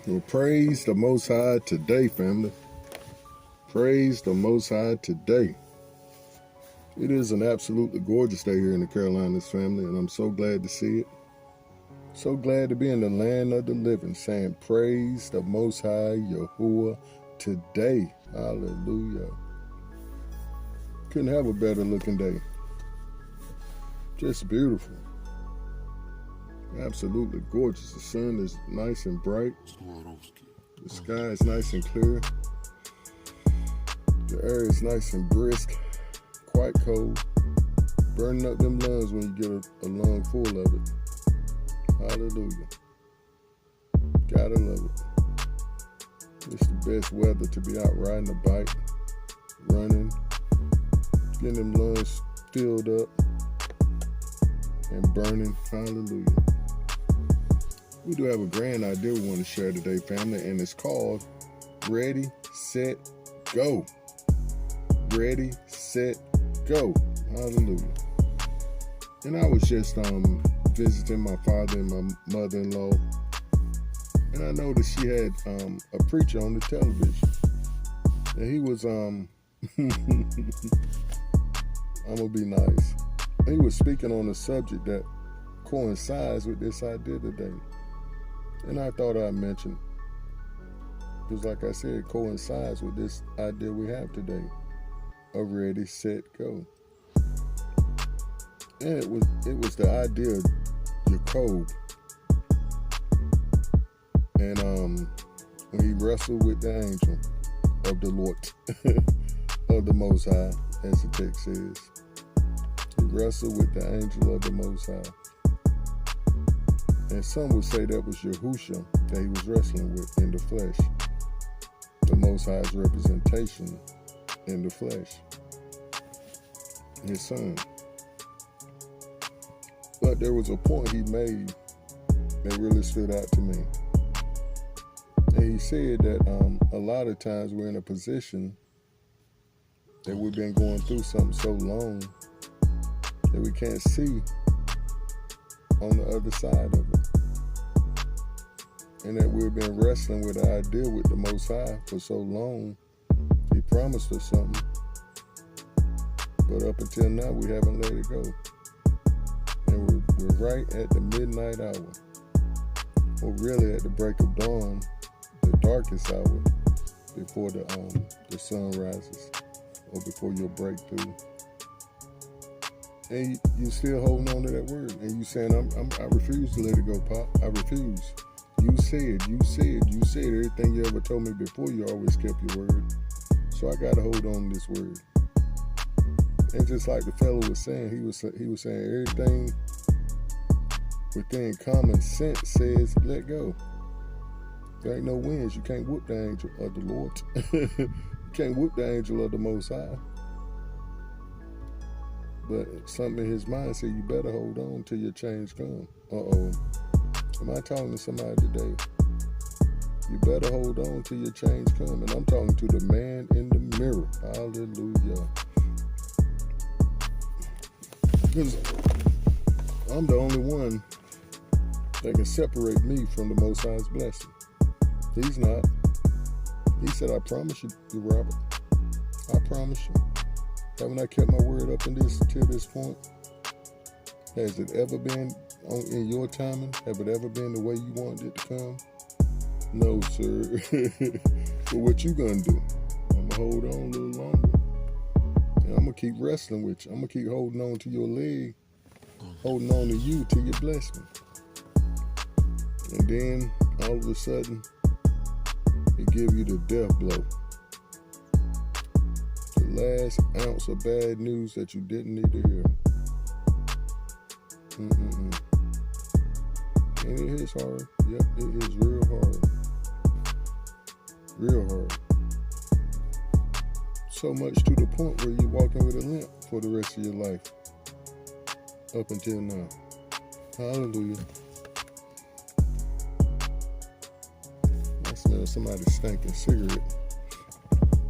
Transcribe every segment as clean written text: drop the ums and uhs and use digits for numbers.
Well, praise the Most High today, family. Praise the Most High today. It is an absolutely gorgeous day here in the Carolinas, family, and I'm so glad to see it. So glad to be in the land of the living, saying praise the Most High Yahuwah today. Hallelujah. Couldn't have a better looking day. Just beautiful. Absolutely gorgeous. The sun is nice and bright. The sky is nice and clear. The air is nice and brisk. Quite cold. Burning up them lungs when you get a lung full of it. Hallelujah. Gotta love it. It's the best weather to be out riding a bike, running, getting them lungs filled up and burning. Hallelujah. We do have a grand idea we want to share today, family, and it's called Ready, Set, Go. Ready, Set, Go. Hallelujah. And I was just visiting my father and my mother-in-law, and I noticed she had a preacher on the television, and he was I'm gonna be nice. He was speaking on a subject that coincides with this idea today. And I thought I'd mention, because like I said, it coincides with this idea we have today of Ready, Set, Go. And it was the idea of Jacob. And when he wrestled with the angel of the Lord, of the Most High, as the text says. He wrestled with the angel of the Most High. And some would say that was Yahusha that he was wrestling with in the flesh. The Most High's representation in the flesh. His son. But there was a point he made that really stood out to me. And he said that a lot of times we're in a position that we've been going through something so long that we can't see on the other side of it. And that we've been wrestling with the idea with the Most High for so long. He promised us something. But up until now, we haven't let it go. And we're right at the midnight hour. Or really at the break of dawn, the darkest hour before the sun rises. Or before your breakthrough. And you still holding on to that word. And you saying, I refuse to let it go, Pop. I refuse. You said everything you ever told me before, you always kept your word. So I got to hold on to this word. And just like the fellow was saying, he was saying everything within common sense says, let go. There ain't no winds. You can't whoop the angel of the Lord. You can't whoop the angel of the Most High. But something in his mind said, you better hold on till your change comes. Uh-oh. Am I talking to somebody today? You better hold on till your change comes. And I'm talking to the man in the mirror. Hallelujah. Because I'm the only one that can separate me from the Most High's blessing. He's not. He said, I promise you, Robert. I promise you. Haven't I kept my word up till this point? Has it ever been in your timing? Have it ever been the way you wanted it to come? No, sir. But what you gonna do? I'm gonna hold on a little longer. And I'm gonna keep wrestling with you. I'm gonna keep holding on to your leg, holding on to you till you bless me. And then all of a sudden, it give you the death blow. Last ounce of bad news that you didn't need to hear. And it is hard. Yep, it is real hard. Real hard. So much to the point where you're walking with a limp for the rest of your life. Up until now. Hallelujah. I smell somebody stinking cigarette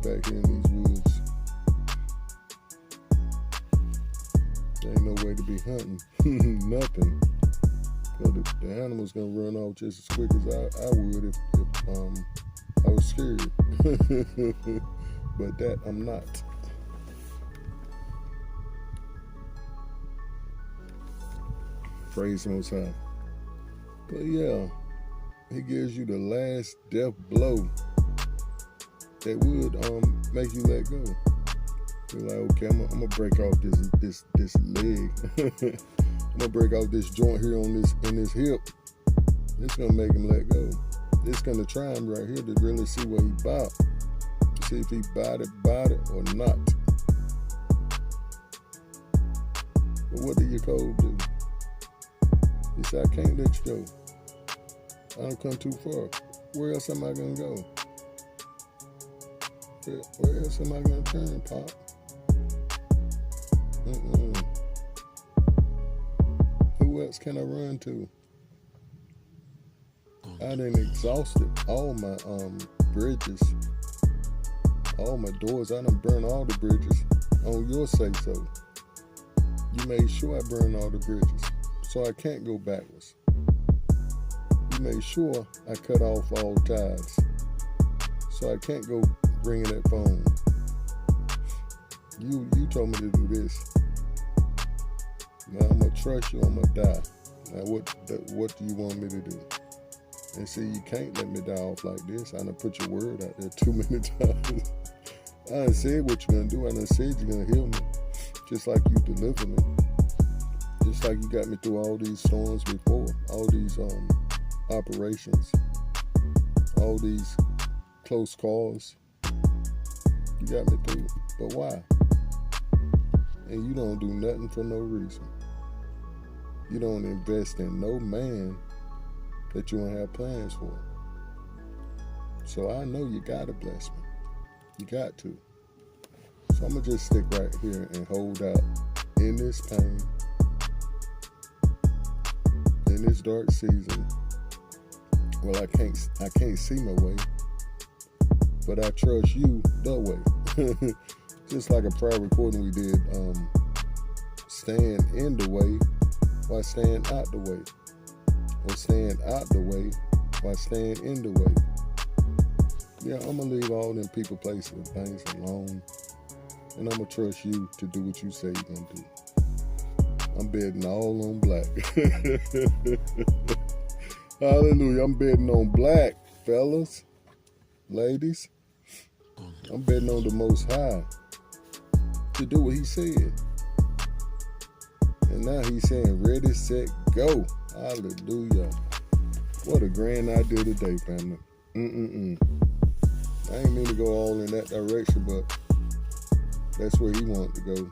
back here in these woods. There ain't no way to be hunting. Nothing. The animal's gonna run off just as quick as I would if I was scared. But that I'm not. Praise the Most High. But yeah, he gives you the last death blow that would make you let go. You're like, okay, I'm gonna break off this leg. I'm gonna break off this joint here in this hip. It's gonna make him let go. It's gonna try him right here to really see what he bought. See if he bought it or not. But what did your code do? He said, I can't let you go. I don't come too far. Where else am I gonna go? Where else am I gonna turn, Pop? Who else can I run to? I done exhausted all my bridges, all my doors. I done burned all the bridges on your say-so. You made sure I burned all the bridges, so I can't go backwards. You made sure I cut off all ties, so I can't go ringing that phone. You told me to do this. Now I'm gonna trust you. I'm gonna die. Now what do you want me to do? And see, you can't let me die off like this. I done put your word out there too many times. I done said what you're gonna do. I done said you're gonna heal me, just like you deliver me, just like you got me through all these storms before, all these operations, all these close calls. You got me through, but why? And you don't do nothing for no reason. You don't invest in no man that you don't have plans for. So I know you gotta bless me. You got to. So I'm gonna just stick right here and hold out in this pain, in this dark season. Well, I can't see my way, but I trust you the way. Just like a prior recording we did, stand in the way while stand out the way, or stand out the way while stand in the way. Yeah, I'm gonna leave all them people, places, and things alone, and I'm gonna trust you to do what you say you're gonna do. I'm betting all on black. Hallelujah. I'm betting on black, fellas, ladies. I'm betting on the Most High to do what he said. And now he's saying, ready, set, go. Hallelujah. What a grand idea today, family. I ain't mean to go all in that direction, but that's where he wanted to go.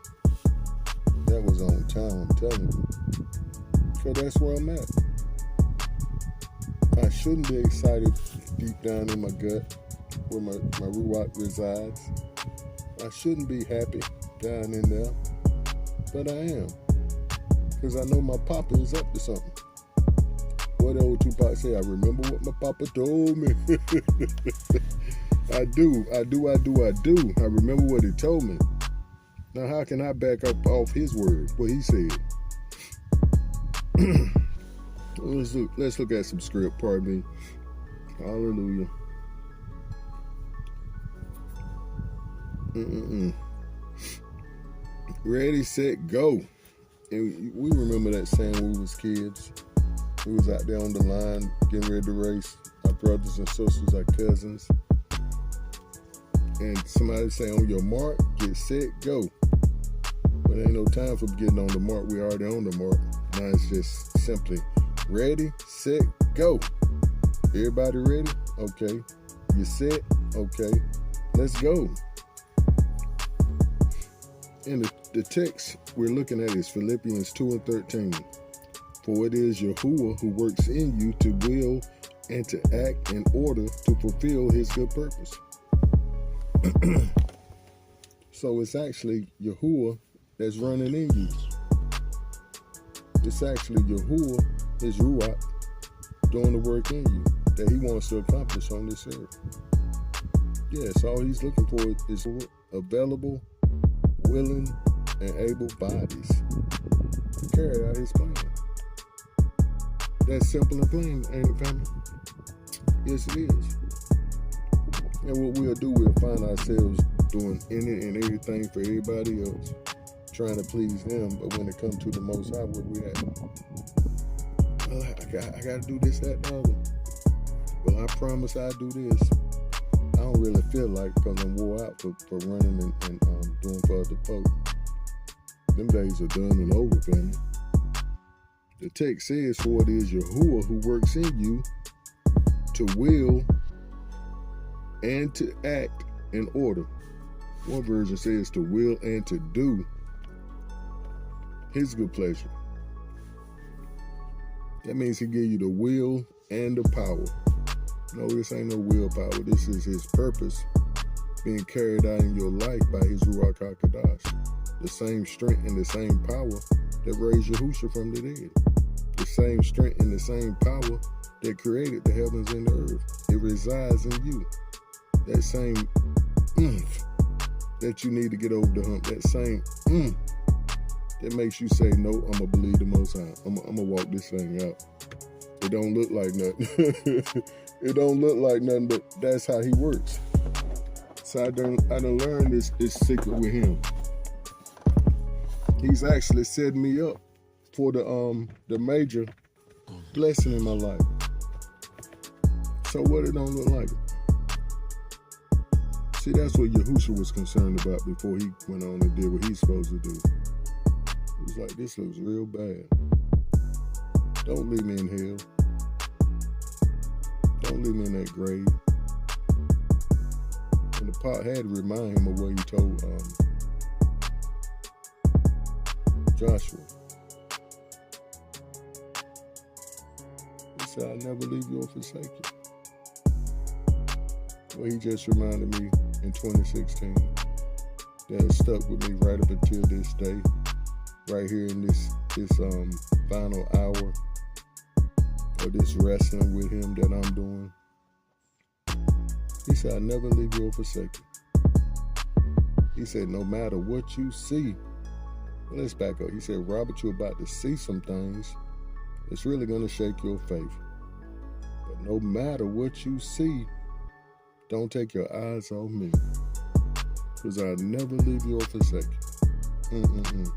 That was on time, I'm telling you. So that's where I'm at. I shouldn't be excited deep down in my gut where my Ruach resides. I shouldn't be happy down in there, but I am. Because I know my papa is up to something. What old Tupac say? I remember what my papa told me. I do. I remember what he told me. Now how can I back up off his word, what he said? Let's look at some script, pardon me. Hallelujah. Ready, set, go. And we remember that saying when we was kids. We was out there on the line getting ready to race. Our brothers and sisters, our cousins. And somebody say, on your mark, get set, go. But ain't no time for getting on the mark. We already on the mark. Now it's just simply ready, set, go. Everybody ready? Okay. You set? Okay. Let's go. And the text we're looking at is Philippians 2:13. For it is Yahuwah who works in you to will and to act in order to fulfill his good purpose. So it's actually Yahuwah that's running in you. It's actually Yahuwah, his Ruach, doing the work in you that he wants to accomplish on this earth. Yes, all he's looking for is available, willing, and able bodies to carry out his plan. That's simple and plain, ain't it, family? Yes, it is. And what we'll do, we'll find ourselves doing any and everything for everybody else, trying to please them. But when it comes to the Most High, where we at? Well, I got to do this, that, and the other. Well, I promise I'll do this. I don't really feel like, because I'm wore out for running and doing for other folks. Them days are done and over, family. The text says, for it is Yahuwah who works in you to will and to act in order. One version says to will and to do his good pleasure. That means he give you the will and the power. No, this ain't no willpower. This is his purpose being carried out in your life by his Ruach HaKodesh. The same strength and the same power that raised Yahusha from the dead. The same strength and the same power that created the heavens and the earth. It resides in you. That same that you need to get over the hump. That same that makes you say, no, I'm going to believe the Most High. I'm going to walk this thing out. It don't look like nothing. It don't look like nothing, but that's how he works. So I done learned this secret with him. He's actually setting me up for the major blessing in my life. So what it don't look like? See, that's what Yahusha was concerned about before he went on and did what he's supposed to do. He was like, this looks real bad. Don't leave me in hell. Don't leave me in that grave. And the pot had to remind him of what he told Joshua. He said, I'll never leave you or forsake you. Well, he just reminded me in 2016 that it stuck with me right up until this day, right here in this final hour of this wrestling with him that I'm doing. He said, I'll never leave you or forsake you. He said, no matter what you see. Well, let's back up. He said, Robert, you're about to see some things. It's really going to shake your faith. But no matter what you see, don't take your eyes off me. Because I'll never leave you or forsake you.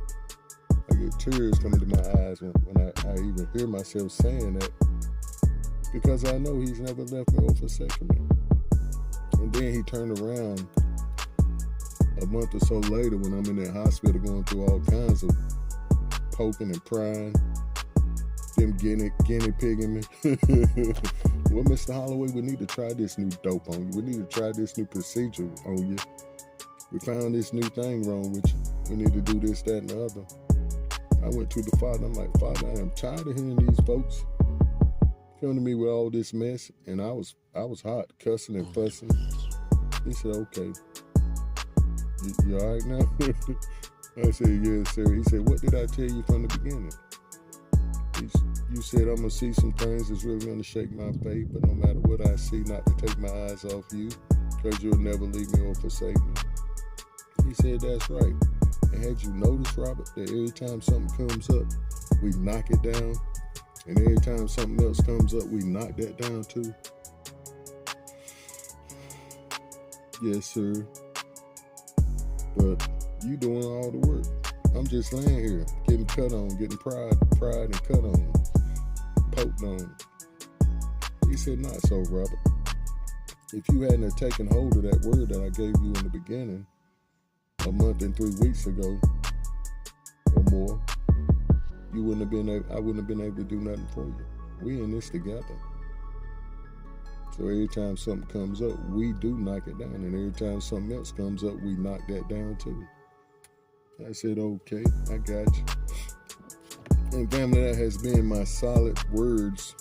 I get tears coming to my eyes when I even hear myself saying that. Because I know he's never left me or forsaken me. And then he turned around a month or so later when I'm in that hospital going through all kinds of poking and prying, them guinea pigging me. Well, Mr. Holloway, we need to try this new dope on you. We need to try this new procedure on you. We found this new thing wrong with you. We need to do this, that, and the other. I went to the Father. I'm like, Father, I am tired of hearing these folks coming to me with all this mess. And I was hot, cussing and fussing. He said, okay. You all right now? I said, yes, sir. He said, what did I tell you from the beginning? You said I'm going to see some things that's really going to shake my faith, but no matter what I see, not to take my eyes off you, because you'll never leave me or forsake me. He said, that's right. And had you noticed, Robert, that every time something comes up, we knock it down, and every time something else comes up, we knock that down too? Yes, sir. But you doing all the work. I'm just laying here, getting cut on, getting pried and cut on, poked on. He said, not so, Robert. If you hadn't have taken hold of that word that I gave you in the beginning, a month and 3 weeks ago, or more, I wouldn't have been able to do nothing for you. We in this together. So every time something comes up, we do knock it down. And every time something else comes up, we knock that down too. I said, okay, I got you. And family, that has been my solid words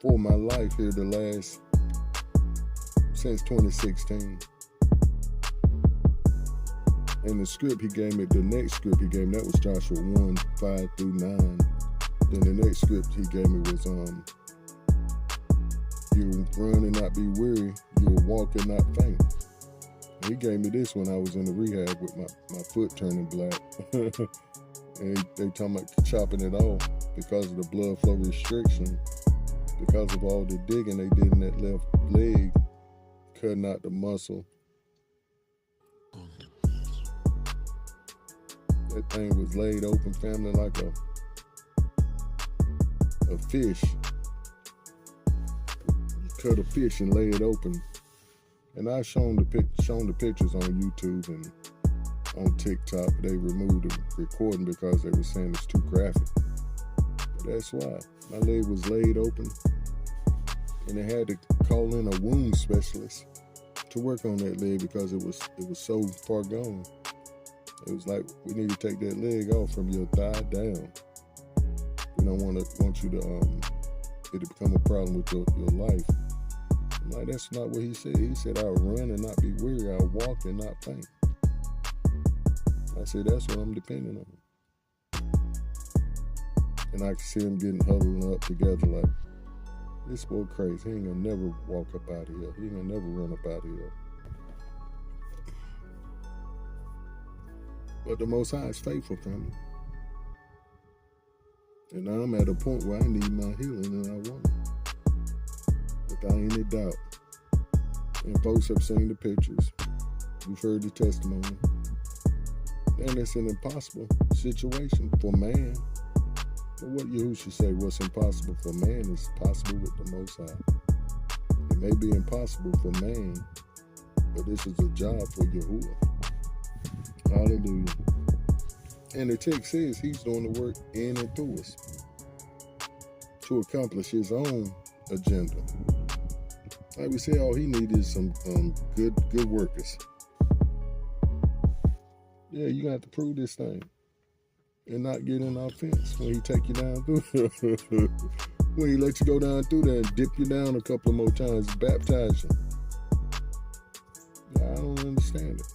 for my life here since 2016. And the script he gave me, the next script he gave me, that was Joshua 1, 5 through 9. Then the next script he gave me was, you'll run and not be weary, you'll walk and not faint. And he gave me this when I was in the rehab with my foot turning black. And they talking about chopping it off. because of the blood flow restriction, because of all the digging they did in that left leg, cutting out the muscle. That thing was laid open, family, like a fish. You cut a fish and lay it open. And I've shown the pictures on YouTube and on TikTok. They removed the recording because they were saying it's too graphic. But that's why. My leg was laid open, and they had to call in a wound specialist to work on that leg because it was so far gone. It was like, we need to take that leg off from your thigh down. We don't want you to it to become a problem with your life. I'm like, that's not what he said. He said, I'll run and not be weary. I'll walk and not faint. I said, that's what I'm depending on. And I can see him getting huddled up together like, this boy crazy. He ain't gonna never walk up out of here. He ain't gonna never run up out of here. But the Most High is faithful, family. And now I'm at a point where I need my healing and I want it. Without any doubt. And folks have seen the pictures. You've heard the testimony. And it's an impossible situation for man. But what Yahushua say, what's impossible for man is possible with the Most High. It may be impossible for man, but this is a job for Yahuwah. Hallelujah. And the text says he's doing the work in and through us to accomplish his own agenda. Like we say, all he needs is some good workers. Yeah, you got to prove this thing and not get in offense when he take you down through when he let you go down through there and dip you down a couple of more times, baptize you. I don't understand it.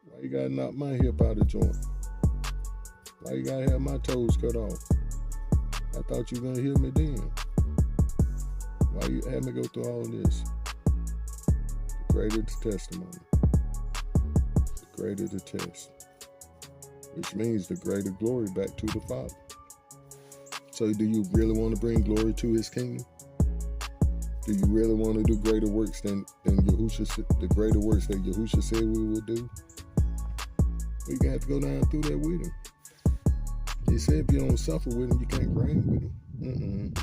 Why you gotta knock my hip out of joint? Why you gotta have my toes cut off? I thought you were gonna hear me then. Why you had me go through all this? The greater the testimony, the greater the test, which means the greater glory back to the Father. So do you really want to bring glory to his kingdom? Do you really want to do greater works than Yahushua, the greater works that Yahushua said we would do? We got to go down through that with him. He said if you don't suffer with him, you can't reign with him.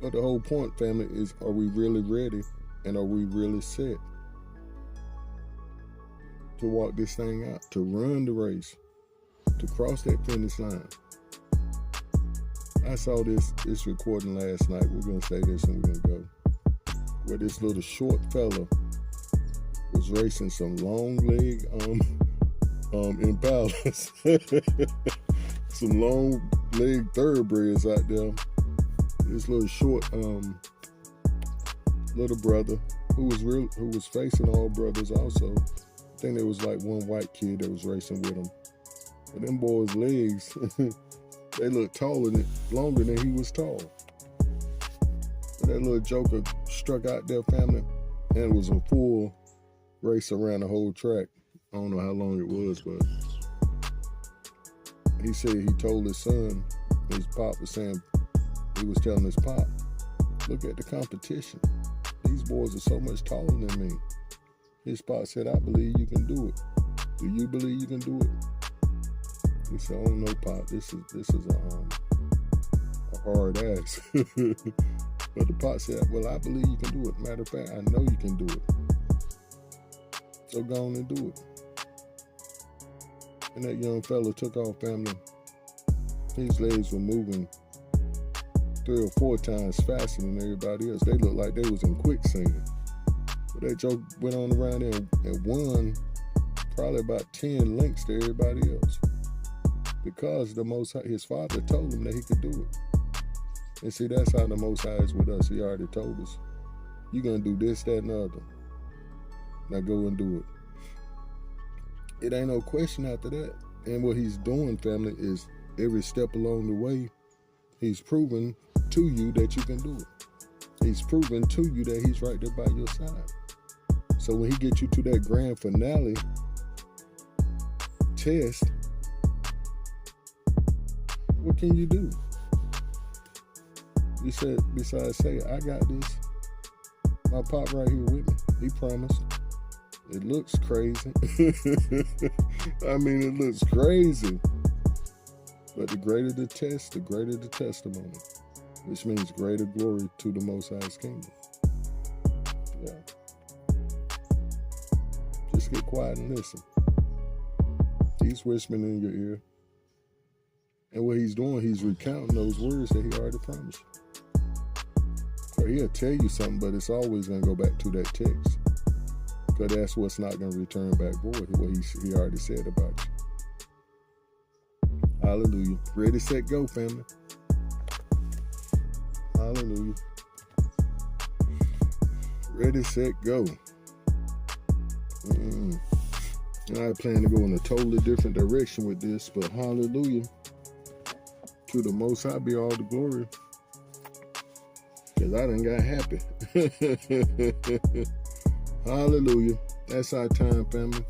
But the whole point, family, is are we really ready and are we really set to walk this thing out, to run the race, to cross that finish line? I saw this recording last night. We're going to say this and we're going to go. Where this little short fella was racing some long leg Impalas. Some long leg thoroughbreds out there. This little short little brother who was facing all brothers also. I think there was like one white kid that was racing with him. But them boys' legs, they looked longer than he was tall. But that little joker struck out their family, and it was a full race around the whole track. I don't know how long it was, but he said he told his son, his pop was saying, he was telling his pop, look at the competition. These boys are so much taller than me. His pop said, I believe you can do it. Do you believe you can do it? He said, oh no, Pop, this is a hard ass. But the Pop said, well, I believe you can do it. Matter of fact, I know you can do it. So go on and do it. And that young fella took off, family. His legs were moving 3 or 4 times faster than everybody else. They looked like they was in quicksand. But that joke went on around there and won probably about 10 lengths to everybody else. Because the Most High, his father told him that he could do it. And see, that's how the Most High is with us. He already told us, you're going to do this, that, and the other. Now go and do it. It ain't no question after that. And what he's doing, family, is every step along the way, he's proving to you that you can do it. He's proving to you that he's right there by your side. So when he gets you to that grand finale test, what can you do? You said, besides say, I got this. My pop right here with me. He promised. It looks crazy. I mean, it looks crazy. But the greater the test, the greater the testimony, which means greater glory to the Most High's kingdom. Yeah. Just get quiet and listen. He's whispering in your ear. And what he's doing, he's recounting those words that he already promised you. Or he'll tell you something, but it's always going to go back to that text. Because that's what's not going to return back void, what he already said about you. Hallelujah. Ready, set, go, family. Hallelujah. Ready, set, go. I plan to go in a totally different direction with this, but hallelujah. To the Most High be all the glory. Because I done got happy. Hallelujah. That's our time, family.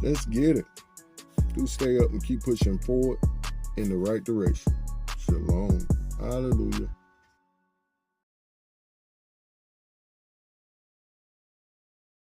Let's get it. Do stay up and keep pushing forward in the right direction. Shalom. Hallelujah.